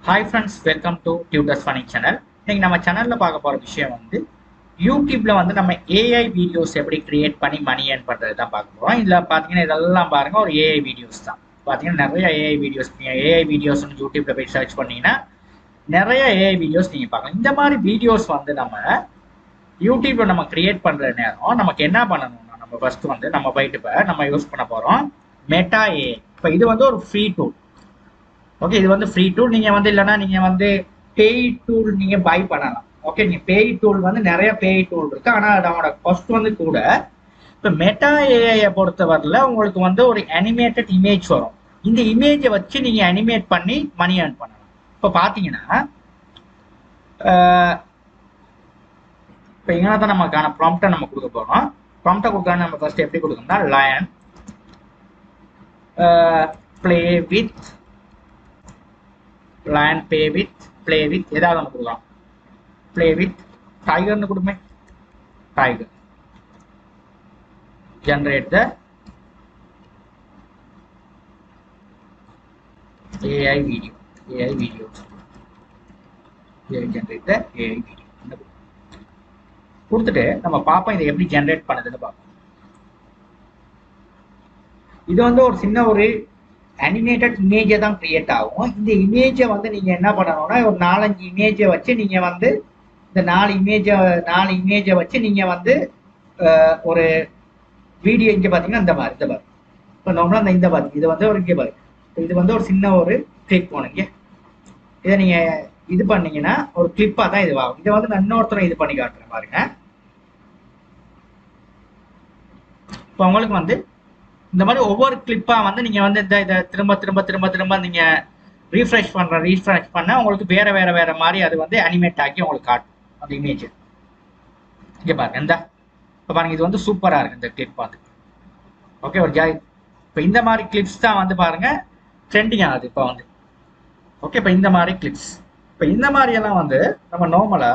Hi friends, welcome to Tutors Funny channel. இன்னைக்கு நம்ம சேனல்ல பார்க்க போற விஷயம் வந்து யூடியூப்ல வந்து நம்ம ஏஐ வீடியோஸ் எப்படி கிரியேட் பண்ணி மணி ஏர்ன் பண்றது தான் பார்க்க போறோம். இதுல பாத்தீங்கன்னா இதெல்லாம் பாருங்க ஒரு ஏஐ வீடியோஸ் தான். பாத்தீங்கன்னா நிறைய ஏஐ வீடியோஸ் நீங்க ஏஐ வீடியோஸ் யூடியூப்ல போய் சர்ச் பண்ணீங்கன்னா நிறைய ஏஐ வீடியோஸ் நீங்க பார்க்கலாம். இந்த மாதிரி வீடியோஸ் வந்து நம்ம யூடியூப்ல நம்ம கிரியேட் பண்ற நேரம் நமக்கு என்ன பண்ணணும்னா நம்ம ஃபர்ஸ்ட் வந்து நம்ம போயிட்டு இப்ப நம்ம யூஸ் பண்ண போறோம் மெட்டா ஏஐ. இப்போ இது வந்து ஒரு ஃப்ரீ டூல். ஓகே, இது வந்து ஃப்ரீ டூல். நீங்க வந்து இல்லைன்னா நீங்க வந்து பெய்ட் டூல் நீங்க பை பண்ணலாம். ஓகே, நீங்க பெய்ட் டூல் வந்து நிறைய பெய்ட் டூல் இருக்கு, ஆனா அதோட காஸ்ட் வந்து கூட. இப்போ மெட்டா ஏஐ பொறுத்தவரையில உங்களுக்கு வந்து ஒரு அனிமேட்டட் இமேஜ் வரும். இந்த இமேஜை வச்சு நீங்க அனிமேட் பண்ணி மணி ஏர்ன் பண்ணலாம். இப்போ பாத்தீங்கன்னா இப்போ இங்கே தான் நமக்கான ப்ராம்ப்டை நம்ம கொடுக்க போறோம். ப்ராம்ப்டை கொடுக்க நம்ம ஃபர்ஸ்ட் எப்படி கொடுக்கணும்னா lion play with lion play with ஏதாவது ஒன்று கொடுக்கலாம். play with tigerன்னு கொடுமே. tiger generate the AI video generate the AI video கொடுத்துட்டு நம்ம பார்ப்போம் இதை எப்படி ஜென்ரேட் பண்ணுதுன்னு பார்ப்போம். இது வந்து ஒரு சின்ன ஒரு அனிமேட்டட் இமேஜை தான் கிரியேட் ஆகும். இந்த இமேஜை வந்து நீங்க என்ன பண்ணணும்னா ஒரு 4-5 இமேஜை வச்சு நீங்க வந்து இந்த 4 இமேஜை வச்சு நீங்க வந்து ஒரு வீடியோ இங்க பாத்தீங்கன்னா இந்த மாதிரி இப்போ நார்மலா இந்த பாருங்க, இது வந்து ஒரு இங்கே பாருங்க, இது வந்து ஒரு சின்ன ஒரு கிளிப் போனீங்க. இதை நீங்க இது பண்ணீங்கன்னா ஒரு கிளிப்பா தான் இது ஆகும். இதை வந்து இன்னொருத்தரும் இது பண்ணி காட்டுறேன் பாருங்க. இப்போ உங்களுக்கு வந்து இந்த மாதிரி ஒவ்வொரு கிளிப்பா வந்து நீங்க வந்து இதை திரும்ப நீங்க ரீஃப்ரெஷ் பண்ண உங்களுக்கு வேற மாதிரி அது வந்து அனிமேட் ஆக்கி உங்களுக்கு காட்டும் அந்த இமேஜ். இங்க பாருங்க, இப்போ பாருங்க, இது வந்து சூப்பரா இருக்கு இந்த கிளிப் வந்து. ஓகே, ஒரு இப்போ இந்த மாதிரி கிளிப்ஸ் தான் வந்து பாருங்க ட்ரெண்டிங் ஆகுது இப்போ வந்து. ஓகே, இப்போ இந்த மாதிரி கிளிப்ஸ், இப்போ இந்த மாதிரி எல்லாம் வந்து நம்ம நார்மலா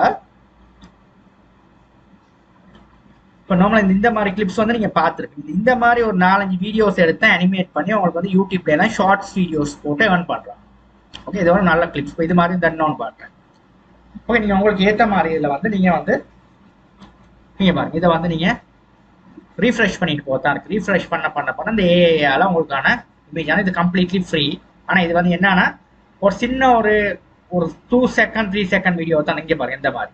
இந்த மாதிரி கிளிப்ஸ் வந்து நீங்க பார்த்துருப்பீங்க. இந்த மாதிரி ஒரு 4-5 வீடியோஸ் எடுத்து அனிமேட் பண்ணி உங்களுக்கு வந்து யூடியூப்ல எல்லாம் ஷார்ட்ஸ் வீடியோஸ் போட்டு ஏர்ன் பண்றாங்க. ஓகே, இது ஒரு நல்ல கிளிப்ஸ். இப்போ இது மாதிரி தன்னோன்னு பாக்குறேன். ஓகே, நீங்க உங்களுக்கு ஏத்த மாதிரி இதுல வந்து நீங்க பாருங்க, இதை வந்து நீங்க ரீஃப்ரெஷ் பண்ணிட்டு போதான் இருக்கு. ரீஃப்ரெஷ் பண்ண இந்த ஏஐயால உங்களுக்கான இமேஜ் ஆனால் இது கம்ப்ளீட்லி ஃப்ரீ. ஆனா இது வந்து என்னன்னா ஒரு சின்ன ஒரு 2 செகண்ட் 3 செகண்ட் வீடியோ தான். இங்க பாருங்க இந்த மாதிரி.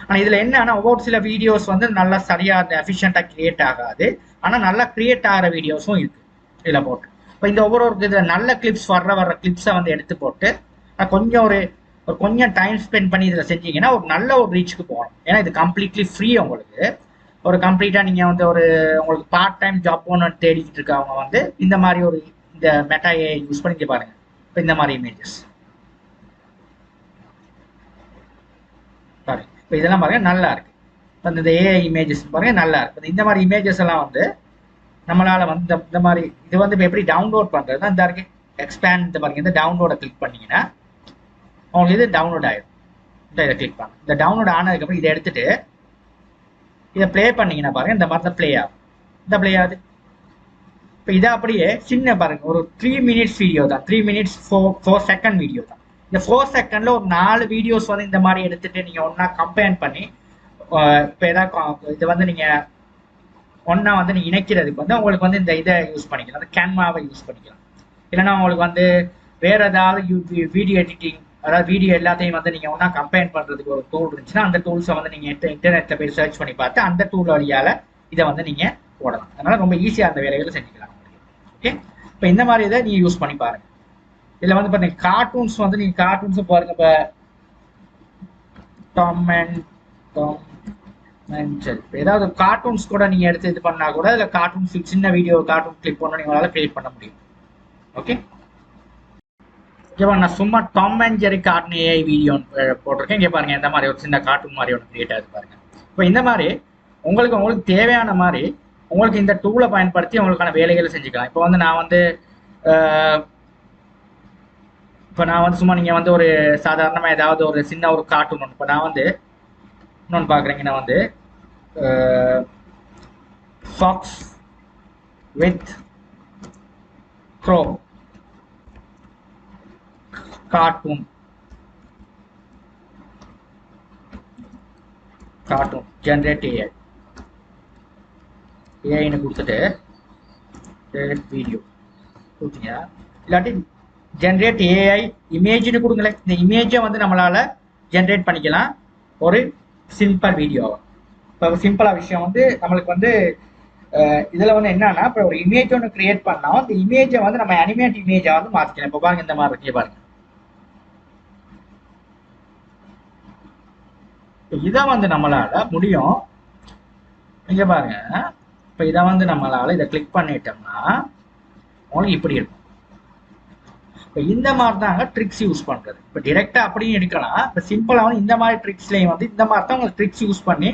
ஆனா இதுல என்னன்னா ஒவ்வொரு சில வீடியோஸ் வந்து நல்லா சரியா எஃபிஷியன்டா கிரியேட் ஆகாது, ஆனா நல்லா கிரியேட் ஆகிற வீடியோஸும் இருக்கு இதுல போட்டு. இப்போ இந்த ஒவ்வொரு இதுல நல்ல கிளிப்ஸ் வர்ற கிளிப்ஸை வந்து எடுத்து போட்டு கொஞ்சம் கொஞ்சம் டைம் ஸ்பெண்ட் பண்ணி இதுல செஞ்சீங்கன்னா ஒரு நல்ல ஒரு ரீச்சுக்கு போகணும். ஏன்னா இது கம்ப்ளீட்லி ஃப்ரீ. உங்களுக்கு ஒரு கம்ப்ளீட்டா நீங்க வந்து உங்களுக்கு பார்ட் டைம் ஜாப் ஒன்று தேடிக்கிட்டு இருக்கவங்க வந்து இந்த மாதிரி இந்த மெட்டா ஏஐ யூஸ் பண்ணி பாருங்க. இப்போ இந்த மாதிரி இமேஜஸ் பாருங்க. இப்போ இதெல்லாம் பாருங்க நல்லா இருக்கு. இந்த ஏஐ இமேஜஸ் பாருங்க நல்லா இருக்கு. இந்த மாதிரி இமேஜஸ் எல்லாம் வந்து நம்மளால வந்து இந்த மாதிரி இது வந்து எப்படி டவுன்லோட் பண்றதுன்னா இந்த இருக்கு எக்ஸ்பேண்ட் பாருங்க. இந்த டவுன்லோட கிளிக் பண்ணீங்கன்னா உங்களுக்கு இது டவுன்லோட் ஆயிடும். இதை கிளிக் பண்ணுங்க. இந்த டவுன்லோட் ஆனதுக்கப்புறம் இதை எடுத்துட்டு இதை பிளே பண்ணீங்கன்னா பாருங்க இந்த மாதிரி தான் பிளே ஆகும். இந்த பிளே ஆகுது. இப்போ இதை அப்படியே சின்ன பாருங்க ஒரு 3 மினிட்ஸ் வீடியோ தான். 3 மினிட்ஸ் 4 செகண்ட் வீடியோ தான். இந்த 4 செகண்ட்ல ஒரு 4 வீடியோஸ் வந்து இந்த மாதிரி எடுத்துட்டு நீங்க ஒன்னா கம்பேர் பண்ணி இப்போ ஏதாவது இது வந்து நீங்க ஒன்னா வந்து நீங்க இணைக்கிறதுக்கு வந்து உங்களுக்கு வந்து இந்த இதை யூஸ் பண்ணிக்கலாம். அந்த கேன்வாவை யூஸ் பண்ணிக்கலாம். இல்லைன்னா உங்களுக்கு வந்து வேற ஏதாவது வீடியோ எடிட்டிங், அதாவது வீடியோ எல்லாத்தையும் வந்து நீங்க ஒன்னா கம்பைன் பண்றதுக்கு ஒரு டூல் இருந்துச்சுன்னா அந்த டூல்ஸை வந்து நீங்க இன்டர்நெட்ல போய் சர்ச் பண்ணி பார்த்து அந்த டூல் வழியால இதை வந்து நீங்க போடலாம். அதனால ரொம்ப ஈஸியா அந்த வேலைகளை செஞ்சுக்கலாம். ஓகே, இப்போ இந்த மாதிரி இதை நீங்க யூஸ் பண்ணி பாருங்க. இதுல வந்து பாத்தீங்க கார்ட்டூன்ஸ் வந்து நீங்க கார்ட்டூன்ஸ் பாருங்க. இப்ப டாம் அண்ட் ஜெரி ஏதாவது கார்ட்டூன்ஸ் கூட நீங்க எடுத்து இது பண்ணா கூட இதுல கார்ட்டூன்ஸ் சின்ன வீடியோ கார்ட்டூன் கிளிக் பண்ண நீங்களால கிரியேட் பண்ண முடியும். ஓகே, நான் சும்மா Tom and Jerry cartoon AI video போட்டிருக்கேன். இங்க பாருங்க இந்த மாதிரி ஒரு சின்ன கார்ட்டூன் மாதிரி ஒன்று கிரியேட் ஆகுது பாருங்க. இப்போ இந்த மாதிரி உங்களுக்கு தேவையான மாதிரி உங்களுக்கு இந்த டூலை பயன்படுத்தி உங்களுக்கான வேலைகளை செஞ்சுக்கலாம். இப்போ வந்து நான் வந்து சும்மா நீங்க வந்து ஒரு சாதாரணமா ஏதாவது ஒரு சின்ன ஒரு கார்ட்டூன் ஒன்று இப்போ நான் வந்து இன்னொன்று பார்க்குறீங்கன்னா வந்து fox with crow cartoon generate ஏஐன்னு கொடுத்துட்டு வீடியோ கொடுத்தீங்க. இல்லாட்டி ஜென்ரேட் ஏஐ இமேஜ்னு கொடுங்களேன். இந்த இமேஜை வந்து நம்மளால ஜென்ரேட் பண்ணிக்கலாம் ஒரு சிம்பிள் வீடியோவை. இப்போ சிம்பிளாக விஷயம் வந்து நம்மளுக்கு வந்து இதில் வந்து என்னன்னா, இப்போ ஒரு இமேஜ் ஒன்று கிரியேட் பண்ணால் அந்த இமேஜை வந்து நம்ம அனிமேட் இமேஜை வந்து மாற்றிக்கலாம். இப்போ பாருங்க இந்த மாதிரி இருக்கே பாருங்க. இப்போ இதை வந்து நம்மளால முடியும். இங்கே பாருங்க, இப்போ இதை வந்து நம்மளால இதை கிளிக் பண்ணிட்டோம்னா உங்களுக்கு இப்படி இருக்கும். இப்போ இந்த மாதிரி தாங்க ட்ரிக்ஸ் யூஸ் பண்ணுறது. இப்போ டிரெக்டாக அப்படியும் எடுக்கலாம். இப்போ சிம்பிளாக வந்து இந்த மாதிரி ட்ரிக்ஸ்லேயும் வந்து இந்த மாதிரி தான் உங்களுக்கு ட்ரிக்ஸ் யூஸ் பண்ணி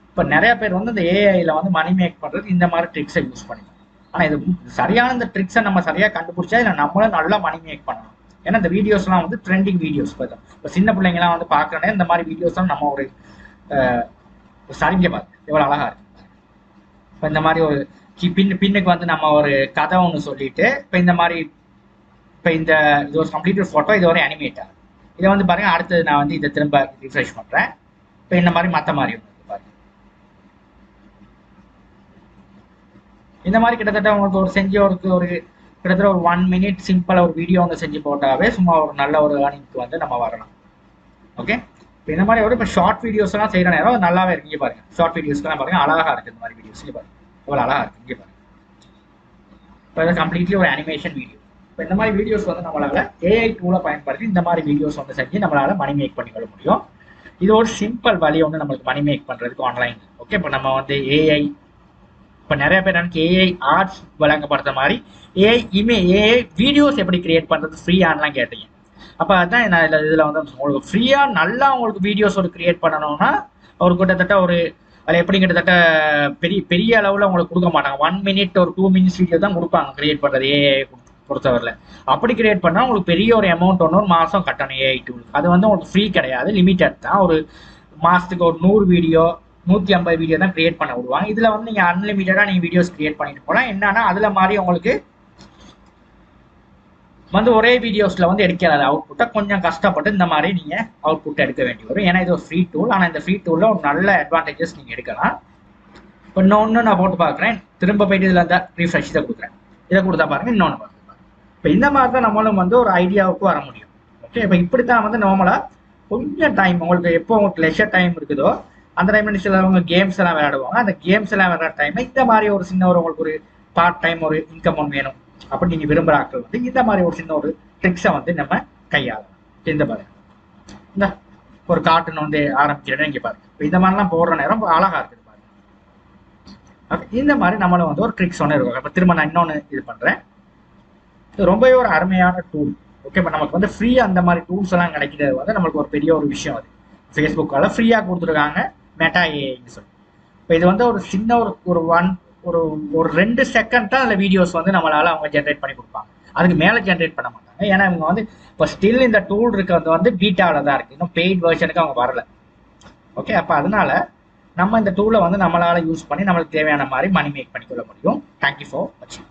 இப்போ நிறைய பேர் வந்து இந்த ஏஐயில் வந்து மணி மேக் பண்ணுறது இந்த மாதிரி ட்ரிக்ஸை யூஸ் பண்ணிக்கலாம். ஆனால் இது சரியான இந்த ட்ரிக்ஸை நம்ம சரியாக கண்டுபிடிச்சா இல்லை நம்மளும் நல்லா மணி மேக் பண்ணலாம். ஏன்னா இந்த வீடியோஸ்லாம் வந்து ட்ரெண்டிங் வீடியோஸ் பார்த்தோம். இப்போ சின்ன பிள்ளைங்கலாம் வந்து பார்க்குறேன் இந்த மாதிரி வீடியோஸ்லாம் நம்ம ஒரு சரிங்க பார்த்து எவ்வளோ அழகாக இருக்கு. இப்போ இந்த மாதிரி ஒரு பின்னுக்கு வந்து நம்ம ஒரு கதை ஒன்று சொல்லிட்டு இப்போ இந்த மாதிரி இப்போ இது ஒரு கம்ப்ளீட் ஃபோட்டோ, இது ஒரு அனிமேட்டா. இதை வந்து பாருங்க, அடுத்தது நான் வந்து இதை திரும்ப ரிஃப்ரெஷ் பண்ணுறேன். இப்போ இந்த மாதிரி மற்ற மாதிரி ஒன்று பாருங்க. இந்த மாதிரி கிட்டத்தட்ட உங்களுக்கு ஒரு செஞ்ச ஒரு கிட்டத்தட்ட ஒரு 1 minute சிம்பிளாக ஒரு வீடியோ ஒன்று செஞ்சு போட்டாவே சும்மா ஒரு நல்ல ஒரு ஏர்னிங்க்கு வந்து நம்ம வரலாம். ஓகே, இப்போ இந்த மாதிரி ஒரு இப்போ ஷார்ட் வீடியோஸ்லாம் செய்கிற நேரம் நல்லாவே இருக்கு. இங்கே பாருங்க, ஷார்ட் வீடியோஸ்லாம் பாருங்க அழகாக இருக்குது. இந்த மாதிரி வீடியோஸ் இங்கே பாருங்க எவ்வளோ அழகாக இருக்குது. இங்கே பாருங்க, இப்போ இது கம்ப்ளீட்லி ஒரு அனிமேஷன் வீடியோ. இப்போ இந்த மாதிரி வீடியோஸ் வந்து நம்மளால ஏஐ டூலை பயன்படுத்தி இந்த மாதிரி வீடியோஸ் வந்து செஞ்சு நம்மளால மணி மேக் பண்ணிக்கொள்ள முடியும். இது ஒரு சிம்பிள் வழி ஒன்று நம்மளுக்கு மணி மேக் பண்ணுறதுக்கு ஆன்லைன். ஓகே, இப்போ நம்ம வந்து ஏஐ இப்போ நிறைய பேர் எனக்கு ஏஐ ஆர்ட்ஸ் வழங்கப்படுற மாதிரி ஏஐ வீடியோஸ் எப்படி கிரியேட் பண்ணுறது ஃப்ரீயானலாம் கேட்டீங்க. அப்போ அதுதான் நான் இதில் வந்து உங்களுக்கு ஃப்ரீயாக நல்லா உங்களுக்கு வீடியோஸ் ஒரு கிரியேட் பண்ணணும்னா ஒரு கிட்டத்தட்ட ஒரு அதில் எப்படி கிட்டத்தட்ட பெரிய அளவில் உங்களுக்கு கொடுக்க மாட்டாங்க. 1 minute ஒரு 2 minutes வீடியோ தான் கொடுப்பாங்க கிரியேட் பண்ணுறது ஏஐ பொறுத்தவரையில். அப்படி கிரியேட் பண்ணால் உங்களுக்கு பெரிய ஒரு அமௌண்ட் ஒன்று ஒரு மாதம் கட்டணும் ஏஐ டூல். அது வந்து உங்களுக்கு ஃப்ரீ கிடையாது, லிமிட்டட் தான். ஒரு மாதத்துக்கு ஒரு 100 வீடியோ 150 வீடியோ தான் கிரியேட் பண்ண விடுவாங்க. இதில் வந்து நீங்கள் அன்லிமிட்டடாக நீங்கள் வீடியோஸ் கிரியேட் பண்ணிட்டு போகலாம். என்னன்னா அதில் மாதிரி உங்களுக்கு வந்து ஒரே வீடியோஸில் வந்து எடுக்காது அவுட்புட்டை, கொஞ்சம் கஷ்டப்பட்டு இந்த மாதிரி நீங்கள் அவுட்புட் எடுக்க வேண்டி வரும். ஏன்னா இது ஒரு ஃப்ரீ டூல். ஆனால் இந்த ஃப்ரீ டூலில் ஒரு நல்ல அட்வான்டேஜஸ் நீங்கள் எடுக்கலாம். இப்போ இன்னொன்று நான் போட்டு பார்க்குறேன், திரும்ப போயிட்டு இதில் இருந்தால் ரீஃப்ரெஷ் இதை கொடுக்குறேன். இதை கொடுத்தா பாருங்கள் இன்னொன்று பாருங்க. இப்போ இந்த மாதிரி தான் நம்மளும் வந்து ஒரு ஐடியாவுக்கு வர முடியும். ஓகே, இப்போ இப்படி தான் வந்து நார்மலாக கொஞ்சம் டைம் உங்களுக்கு எப்போ உங்களுக்கு லெஷர் டைம் இருக்குதோ அந்த டைமில் சிலவங்க கேம்ஸ் எல்லாம் விளையாடுவாங்க. அந்த கேம்ஸ் எல்லாம் விளையாடுற டைமில் இந்த மாதிரி ஒரு சின்ன ஒரு உங்களுக்கு ஒரு பார்ட் டைம் ஒரு இன்கம் ஒன்று வேணும் அப்படி நீங்கள் விரும்புகிற ஆட்கள் வந்து இந்த மாதிரி ஒரு சின்ன ஒரு ட்ரிக்ஸை வந்து நம்ம கையாளலாம். இந்த பாருங்க, இந்த ஒரு கார்ட்டூன் வந்து ஆரம்பிக்கிறேன் இங்கே பாருங்க. இப்போ இந்த மாதிரிலாம் போடுற நேரம் அழகாக இருக்குது பாருங்க. ஓகே, இந்த மாதிரி நம்மளும் வந்து ஒரு ட்ரிக்ஸ் ஒன்று இருக்கும். இப்போ திரும்ப நான் இன்னொன்று இது பண்ணுறேன். இது ரொம்பவே ஒரு அருமையான டூல். ஓகே, இப்போ நமக்கு வந்து ஃப்ரீயாக அந்த மாதிரி டூல்ஸ் எல்லாம் கிடைக்கிறது வந்து நம்மளுக்கு ஒரு பெரிய ஒரு விஷயம். அது ஃபேஸ்புக்கால ஃப்ரீயாக கொடுத்துருக்காங்க மெட்டா ஏஐன்னு சொல்லி. இப்போ இது வந்து ஒரு சின்ன ஒரு 2 செகண்ட் தான் அதில் வீடியோஸ் வந்து நம்மளால அவங்க ஜென்ரேட் பண்ணி கொடுப்பாங்க. அதுக்கு மேலே ஜென்ரேட் பண்ண மாட்டாங்க. ஏன்னா இவங்க வந்து இப்போ ஸ்டில் இந்த டூல் இருக்கிறது வந்து பீட்டாவில் தான் இருக்குது, இன்னும் பெய்ட் வெர்ஷனுக்கு அவங்க வரல. ஓகே, அப்போ அதனால நம்ம இந்த டூலை வந்து நம்மளால யூஸ் பண்ணி நம்மளுக்கு தேவையான மாதிரி மணி மேக் பண்ணிக்கொள்ள முடியும். தேங்க்யூ ஃபார் வாட்சிங்.